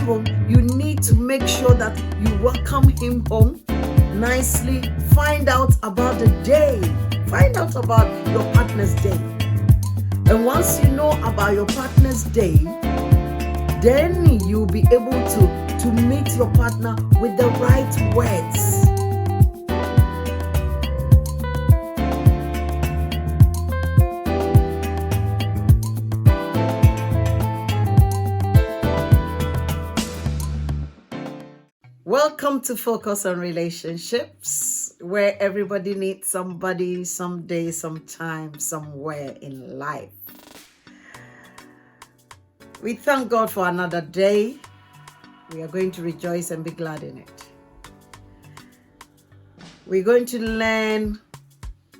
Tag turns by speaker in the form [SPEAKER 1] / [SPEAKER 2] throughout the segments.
[SPEAKER 1] home, you need to make sure that you welcome him home nicely. Find out about the day. Find out about your partner's day. And once you know about your partner's day, then you'll be able to meet your partner with the right words. Welcome to Focus on Relationships, where everybody needs somebody, someday, sometime, somewhere in life. We thank God for another day. We are going to rejoice and be glad in it. We're going to learn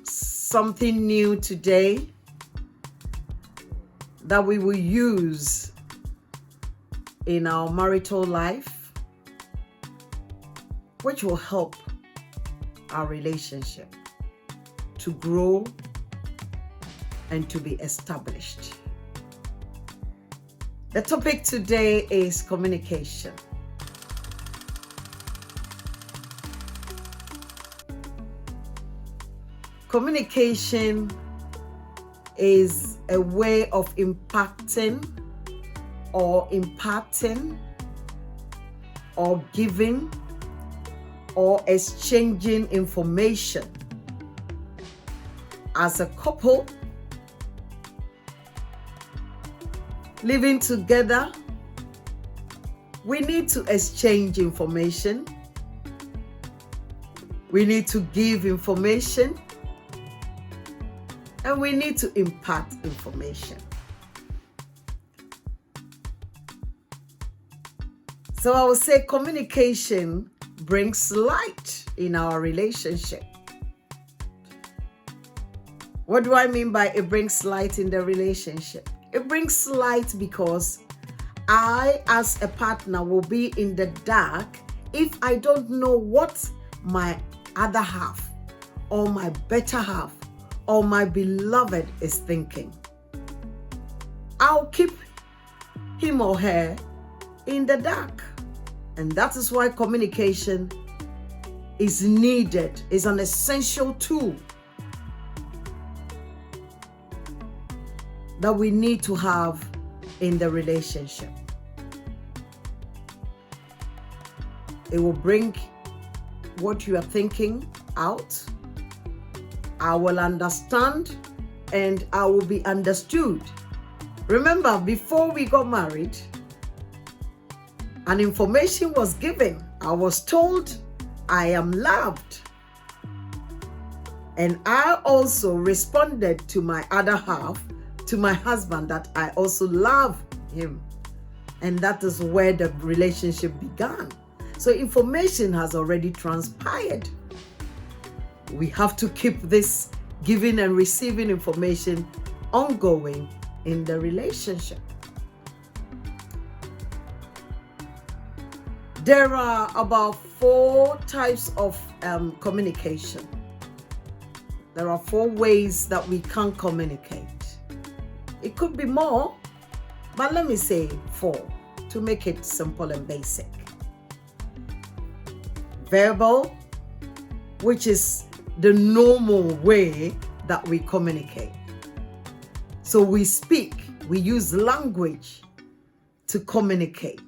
[SPEAKER 1] something new today that we will use in our marital life, which will help our relationship to grow and to be established. The topic today is communication. Communication is a way of impacting or imparting or giving or exchanging information. As a couple, living together, we need to exchange information. We need to give information. And we need to impart information. So I would say communication brings light in our relationship. What do I mean by it brings light in the relationship? It brings light because I, as a partner, will be in the dark if I don't know what my other half or my better half or my beloved is thinking. I'll keep him or her in the dark. And that is why communication is needed, is an essential tool that we need to have in the relationship. It will bring what you are thinking out. I will understand and I will be understood. Remember, before we got married, an information was given. I was told I am loved. And I also responded to my other half, to my husband, that I also love him. And that is where the relationship began. So information has already transpired. We have to keep this giving and receiving information ongoing in the relationship. There are about 4 types of communication. There are 4 ways that we can communicate. It could be more, but let me say 4 to make it simple and basic. Verbal, which is the normal way that we communicate. So we speak, we use language to communicate.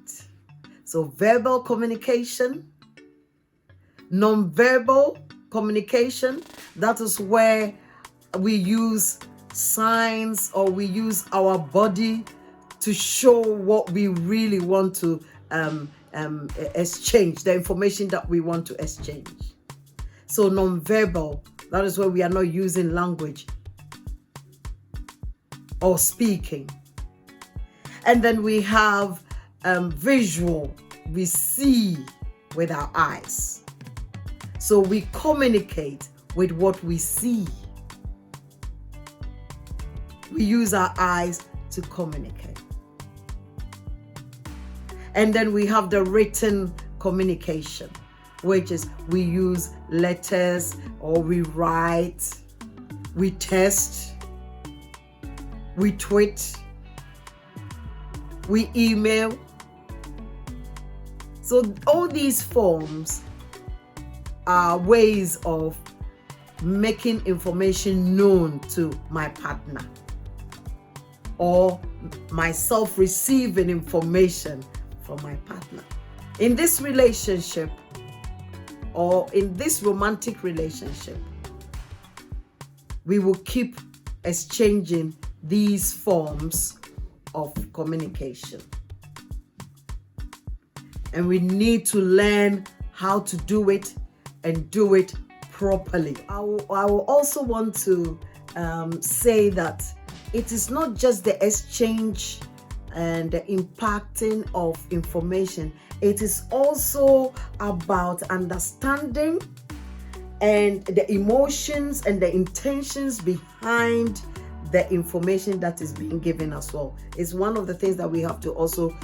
[SPEAKER 1] So verbal communication, non-verbal communication, that is where we use signs or we use our body to show what we really want to exchange, the information that we want to exchange. So non-verbal, that is where we are not using language or speaking. And then we have visual, we see with our eyes. So we communicate with what we see. We use our eyes to communicate. And then we have the written communication, which is we use letters or we write, we text, we tweet, we email, So all these forms are ways of making information known to my partner, or myself receiving information from my partner. In this relationship, or in this romantic relationship, we will keep exchanging these forms of communication. And we need to learn how to do it and do it properly. I will also want to say that it is not just the exchange and the impacting of information. It is also about understanding and the emotions and the intentions behind the information that is being given as well. It's one of the things that we have to also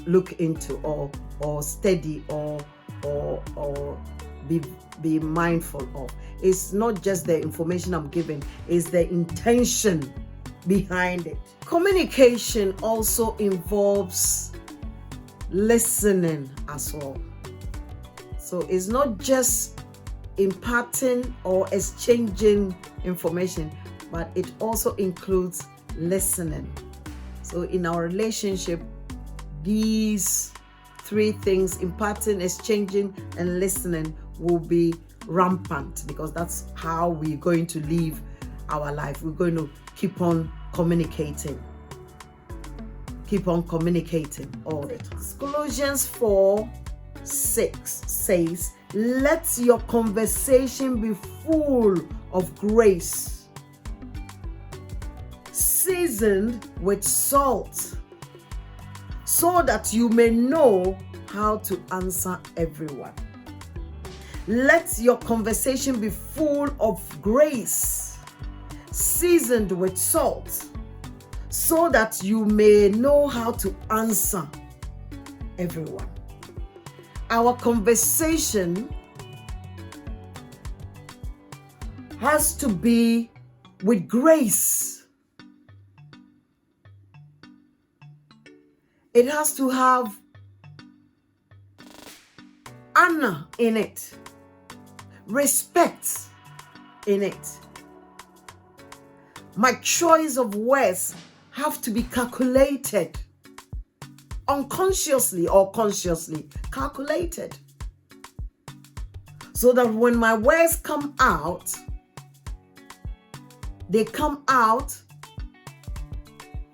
[SPEAKER 1] look into or study or be mindful of. It's not just the information I'm giving, it's the intention behind it. Communication also involves listening as well. So it's not just imparting or exchanging information, but it also includes listening. So in our relationship, these three things, imparting, exchanging, and listening, will be rampant, because that's how we're going to live our life. We're going to keep on communicating all the time. Colossians 4:6 says, let your conversation be full of grace, seasoned with salt, so that you may know how to answer everyone. Let your conversation be full of grace, seasoned with salt, so that you may know how to answer everyone. Our conversation has to be with grace. It has to have honor in it, respect in it. My choice of words have to be calculated, unconsciously or consciously calculated, so that when my words come out, they come out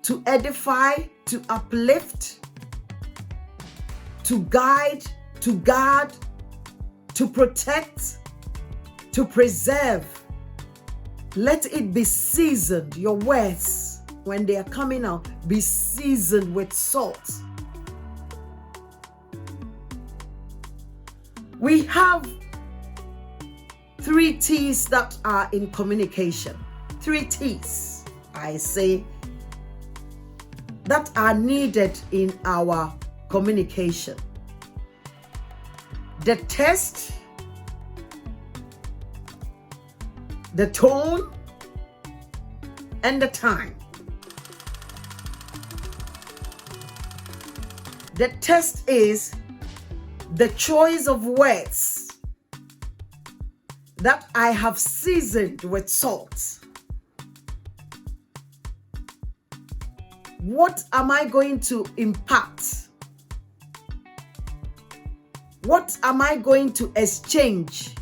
[SPEAKER 1] to edify, to uplift, to guide, to guard, to protect, to preserve. Let it be seasoned. Your words, when they are coming out, be seasoned with salt. We have 3 T's that are in communication. 3 T's, I say, that are needed in our communication. The test, the tone, and the time. The test is the choice of words that I have seasoned with salt. What am I going to impart? What am I going to exchange?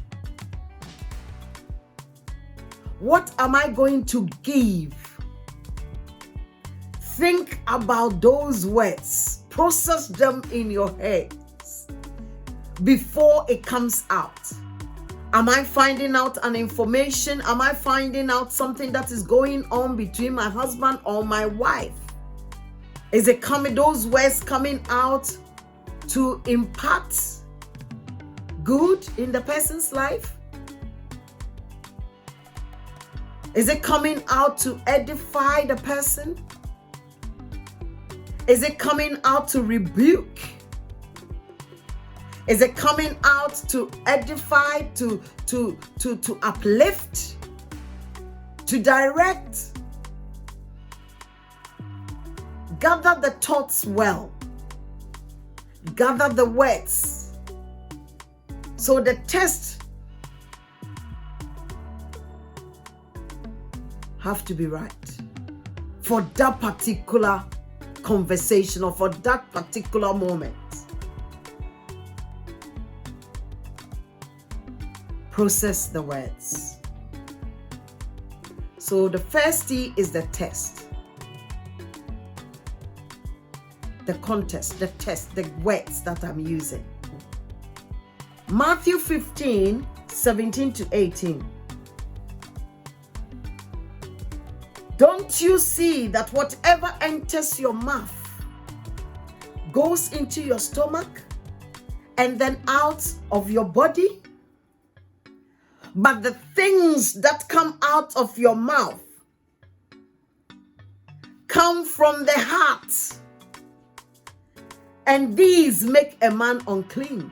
[SPEAKER 1] What am I going to give? Think about those words. Process them in your head before it comes out. Am I finding out an information? Am I finding out something that is going on between my husband or my wife? Is it coming, those words coming out to impart good in the person's life? Is it coming out to edify the person? Is it coming out to rebuke? Is it coming out to edify, to uplift, to direct? Gather the thoughts well. gather the words. So the test have to be right for that particular conversation or for that particular moment. Process the words. So the first T is the test. The context, the test, the words that I'm using. Matthew 15, 17 to 18. Don't you see that whatever enters your mouth goes into your stomach and then out of your body? But the things that come out of your mouth come from the heart, and these make a man unclean.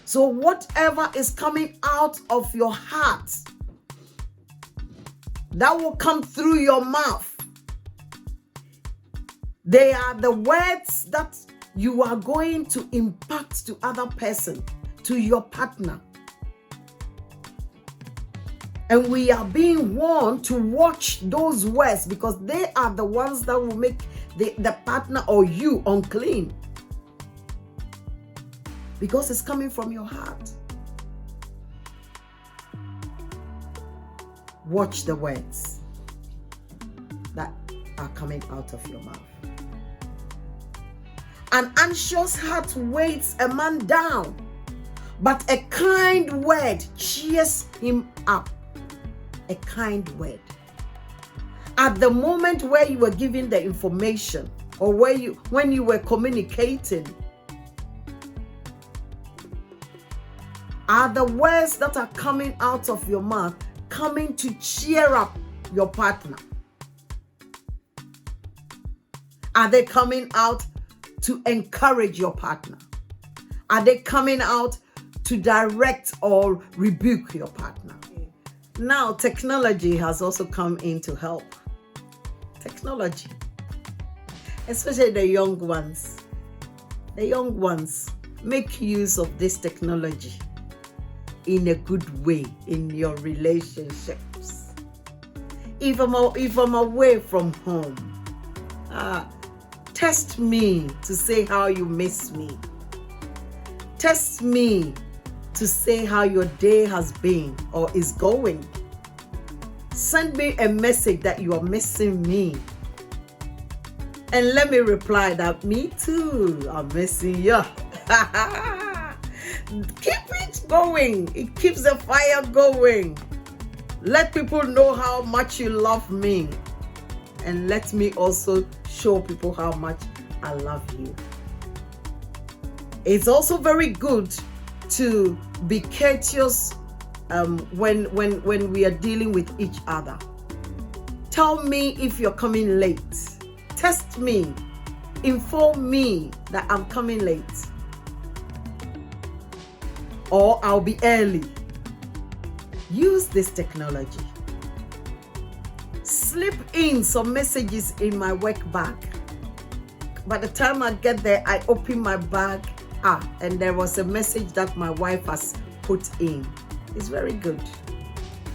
[SPEAKER 1] So whatever is coming out of your heart, that will come through your mouth. They are the words that you are going to impact to other person, to your partner. And we are being warned to watch those words because they are the ones that will make the partner or you unclean. Because it's coming from your heart. Watch the words that are coming out of your mouth. An anxious heart weighs a man down, but a kind word cheers him up. A kind word. At the moment where you were giving the information or when you were communicating, are the words that are coming out of your mouth coming to cheer up your partner? Are they coming out to encourage your partner? Are they coming out to direct or rebuke your partner? Now, technology has also come in to help. Technology, especially the young ones. The young ones, make use of this technology in a good way in your relationships. If I'm away from home, text me to say how you miss me. Text me to say how your day has been or is going. Send me a message that you are missing me. And let me reply that me too, I'm missing you. Keep it going. It keeps the fire going. Let people know how much you love me. And let me also show people how much I love you. It's also very good to be courteous when we are dealing with each other. Tell me if you're coming late. Text me. Inform me that I'm coming late. Or I'll be early. Use this technology. Slip in some messages in my work bag. By the time I get there, I open my bag. And there was a message that my wife has put in. It's very good.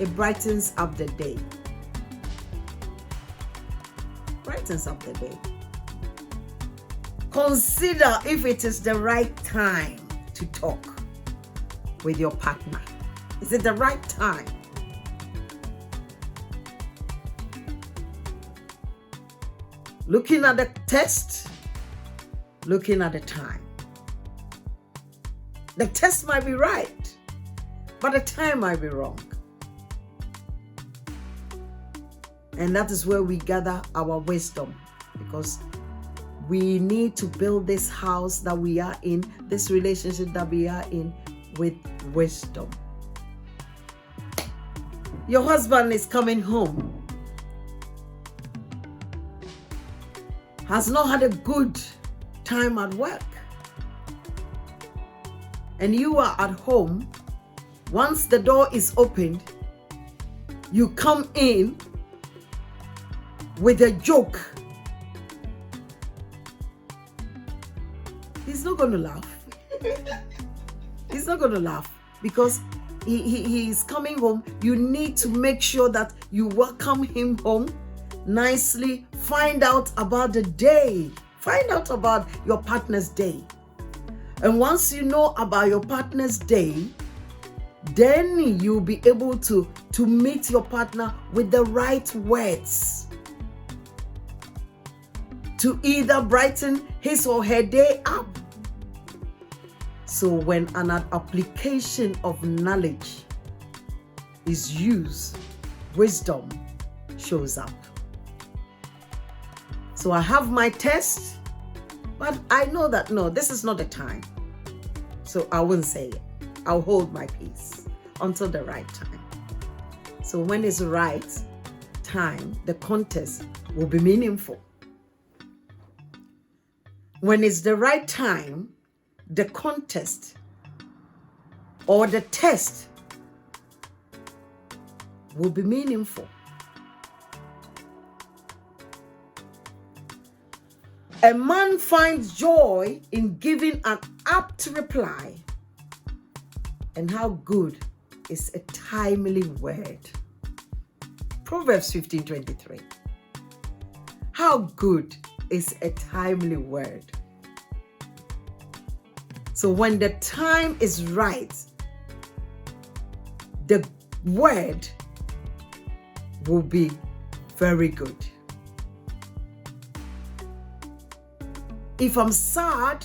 [SPEAKER 1] It brightens up the day. Brightens up the day. Consider if it is the right time to talk with your partner. Is it the right time? Looking at the test, looking at the time. The test might be right, but the time might be wrong. And that is where we gather our wisdom, because we need to build this house that we are in, this relationship that we are in, with wisdom. Your husband is coming home, has not had a good time at work, and you are at home. Once the door is opened, you come in with a joke he's not going to laugh. He's not going to laugh because he is coming home. You need to make sure that you welcome him home nicely. Find out about the day. Find out about your partner's day. And once you know about your partner's day, then you'll be able to meet your partner with the right words to either brighten his or her day up. So when an application of knowledge is used, wisdom shows up. So I have my test, but I know that no, this is not the time. So I won't say it. I'll hold my peace until the right time. So when it's the right time, the contest will be meaningful. When it's the right time, the contest or the test will be meaningful. A man finds joy in giving an apt reply. And how good is a timely word? Proverbs 15:23. How good is a timely word? So when the time is right, the word will be very good. If I'm sad,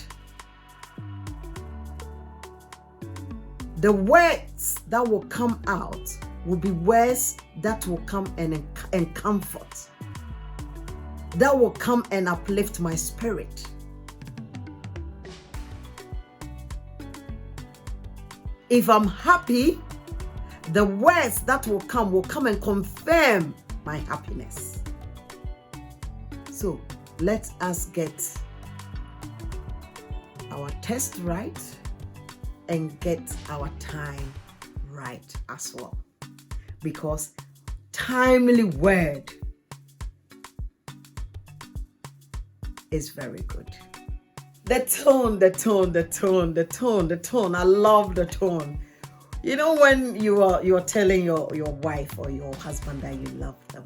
[SPEAKER 1] the words that will come out will be words that will come and comfort, that will come and uplift my spirit. If I'm happy, the words that will come and confirm my happiness. So let us get our test right and get our time right as well. Because timely word is very good. The tone. I love the tone. You know, when you're telling your wife or your husband that you love them,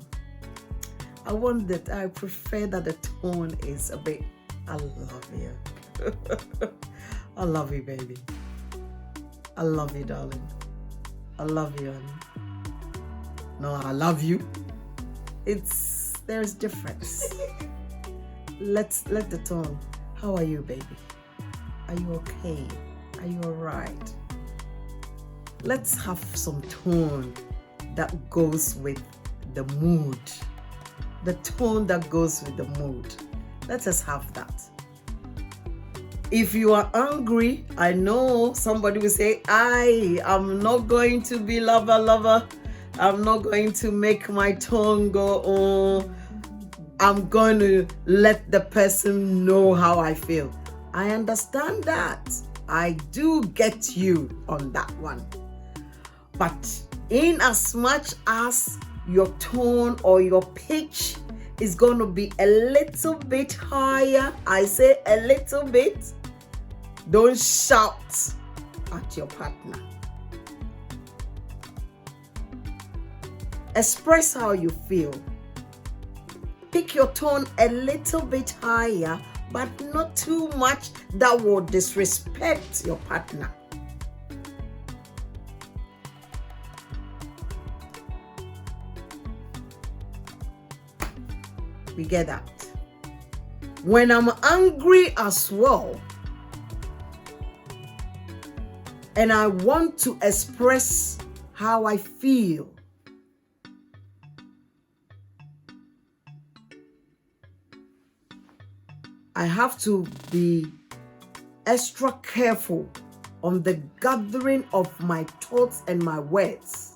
[SPEAKER 1] I prefer that the tone is a bit, I love you. I love you, baby. I love you, darling. I love you, honey. No, I love you. There's difference. Let the tone. How are you, baby? Are you okay? Are you all right? Let's have some tone that goes with the mood. The tone that goes with the mood. Let us have that. If you are angry, I know somebody will say, I'm not going to be lover. I'm not going to make my tone go on. I'm going to let the person know how I feel. I understand that. I do get you on that one. But in as much as your tone or your pitch is going to be a little bit higher, I say a little bit, don't shout at your partner. Express how you feel. Pick your tone a little bit higher, but not too much that will disrespect your partner. We get that. When I'm angry as well, and I want to express how I feel, I have to be extra careful on the gathering of my thoughts and my words.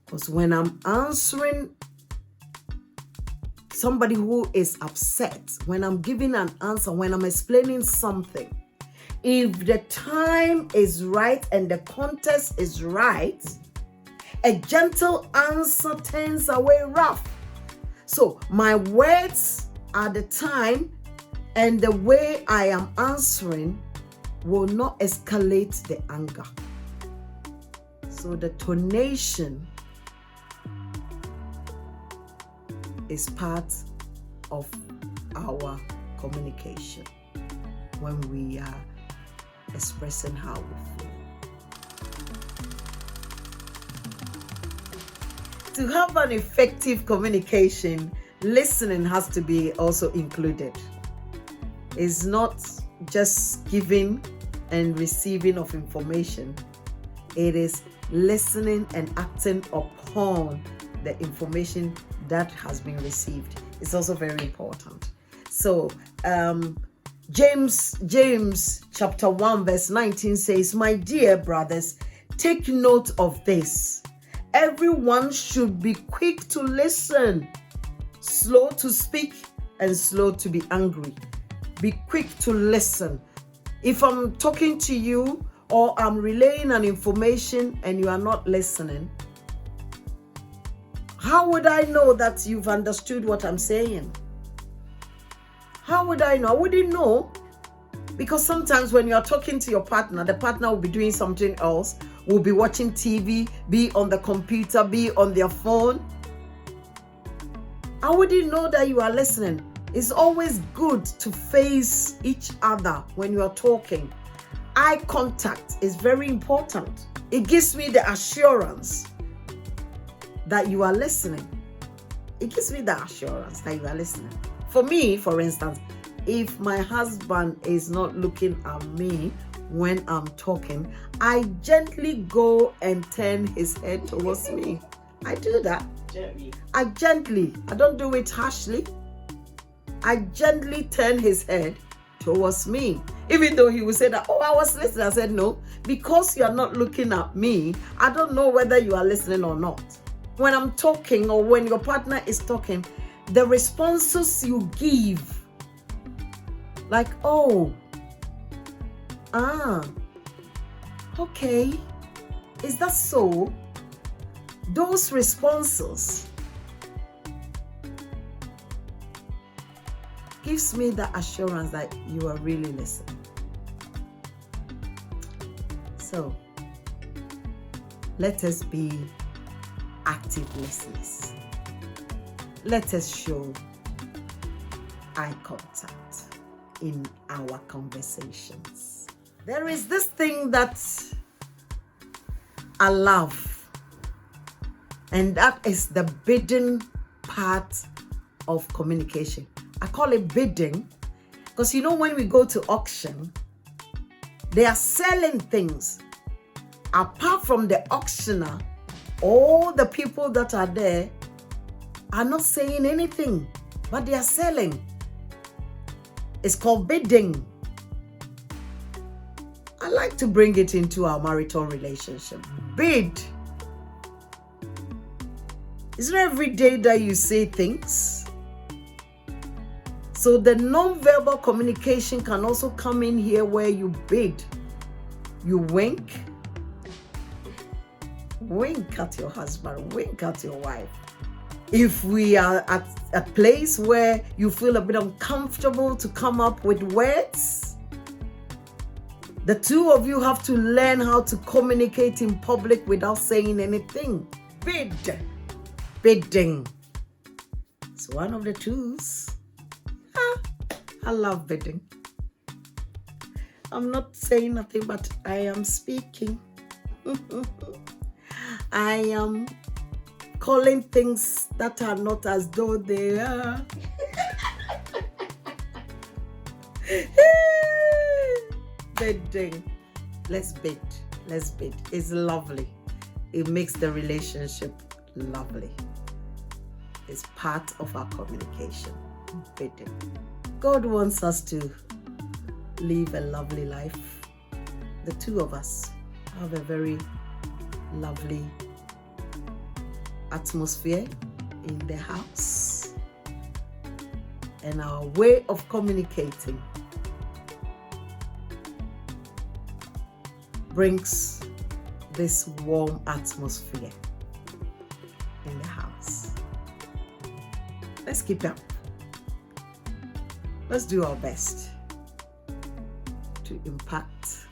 [SPEAKER 1] Because when I'm answering somebody who is upset, when I'm giving an answer, when I'm explaining something, if the time is right and the context is right, a gentle answer turns away rough. So my words at the time and the way I am answering will not escalate the anger. So the tonation is part of our communication when we are expressing how we feel. To have an effective communication, listening has to be also included. It's not just giving and receiving of information. It is listening and acting upon the information that has been received. It's also very important. So, James chapter 1 verse 19 says, "My dear brothers, take note of this. Everyone should be quick to listen, slow to speak, and slow to be angry." Be quick to listen. If I'm talking to you or I'm relaying an information and you are not listening, how would I know that you've understood what I'm saying? How would I know? I wouldn't know, because sometimes when you're talking to your partner, the partner will be doing something else, will be watching TV, be on the computer, be on their phone. I wouldn't know that you are listening. It's always good to face each other when you are talking. Eye contact is very important. It gives me the assurance that you are listening. It gives me the assurance that you are listening. For me, for instance, if my husband is not looking at me when I'm talking, I gently go and turn his head towards me. I do that. I don't do it harshly. I gently turn his head towards me. Even though he would say that, "Oh, I was listening." I said, "No, because you are not looking at me, I don't know whether you are listening or not." When I'm talking or when your partner is talking, the responses you give, like, "Oh, okay, is that so?" Those responses gives me the assurance that you are really listening. So, let us be active listeners. Let us show eye contact in our conversations. There is this thing that I love, and that is the bidding part of communication. I call it bidding because when we go to auction, they are selling things. Apart from the auctioneer, all the people that are there are not saying anything, but they are selling. It's called bidding. I like to bring it into our marital relationship. Bid. It's not every day that you say things. So the non-verbal communication can also come in here where you bid. You wink. Wink at your husband. Wink at your wife. If we are at a place where you feel a bit uncomfortable to come up with words, the two of you have to learn how to communicate in public without saying anything. Bid. Bidding. It's one of the tools. I love bidding. I'm not saying nothing, but I am speaking. I am calling things that are not as though they are. Bidding. Let's bid. Let's bid. It's lovely. It makes the relationship lovely. It's part of our communication. Bidding. God wants us to live a lovely life. The two of us have a very lovely atmosphere in the house. And our way of communicating brings this warm atmosphere in the house. Let's keep up. Let's do our best to impact,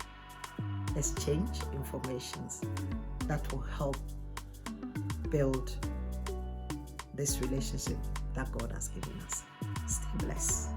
[SPEAKER 1] exchange informations that will help build this relationship that God has given us. Stay blessed.